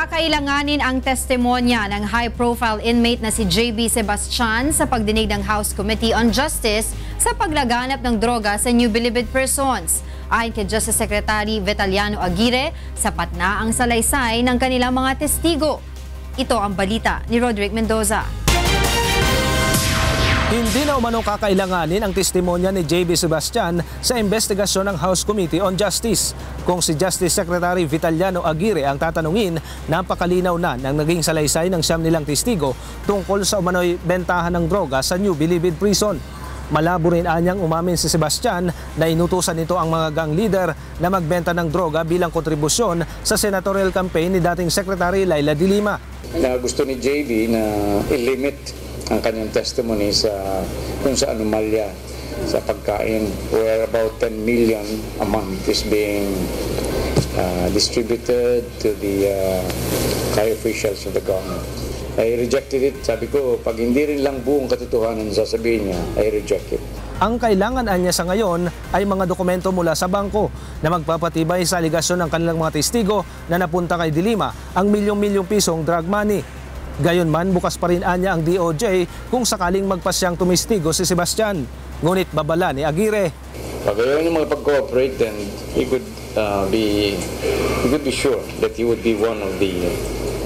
Kakailanganin ang testimonya ng high-profile inmate na si JB Sebastian sa pagdinig ng House Committee on Justice sa paglaganap ng droga sa New Bilibid persons. Ayon kay Justice Secretary Vitaliano Aguirre, sapat na ang salaysay ng kanilang mga testigo. Ito ang balita ni Roderick Mendoza. Hindi na umanong kakailanganin ang testimonya ni JB Sebastian sa investigasyon ng House Committee on Justice. Kung si Justice Secretary Vitaliano Aguirre ang tatanungin, napakalinaw na ng naging salaysay ng siyam nilang testigo tungkol sa umano'y bentahan ng droga sa New Bilibid Prison. Malabo rin anyang umamin si Sebastian na inutusan nito ang mga gang leader na magbenta ng droga bilang kontribusyon sa senatorial campaign ni dating Secretary Laila De Lima. Gusto ni JB na i-limit ang kanyang testimony kung sa anomalya sa pagkain, where about 10 million a month is being distributed to the high officials of the government. I rejected it. Sabi ko, pag hindi rin lang buong katotohanan sasabihin niya, I reject it. Ang kailangan niya sa ngayon ay mga dokumento mula sa bangko na magpapatibay sa aligasyon ng kanilang mga testigo na napunta kay De Lima ang milyong-milyong pisong drug money. Gayunman, bukas pa rin anya ang DOJ kung sakaling magpasyang tumistigo si Sebastian. Ngunit babala ni Aguirre, pag ayaw niyo magpag-cooperate, then he could be sure that he would be one of the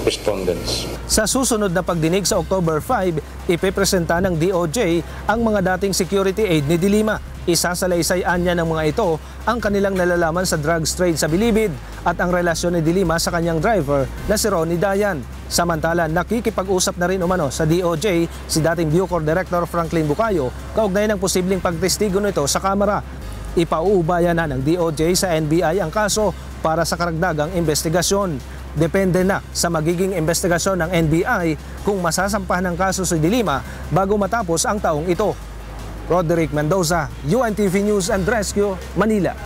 respondents. Sa susunod na pagdinig sa October 5, ipepresenta ng DOJ ang mga dating security aide ni De Lima. Isasalaysay-an niya ng mga ito ang kanilang nalalaman sa drugs trade sa Bilibid at ang relasyon ni De Lima sa kanyang driver na si Ronnie Dayan. Samantala, nakikipag-usap na rin umano sa DOJ si dating Bucor Director Franklin Bucayo kaugnay ng posibleng pagtestigo nito sa Kamara. Ipauubayan na ng DOJ sa NBI ang kaso para sa karagdagang investigasyon. Depende na sa magiging investigasyon ng NBI kung masasampahan ng kaso si De Lima bago matapos ang taong ito. Roderick Mendoza, UNTV News and Rescue, Manila.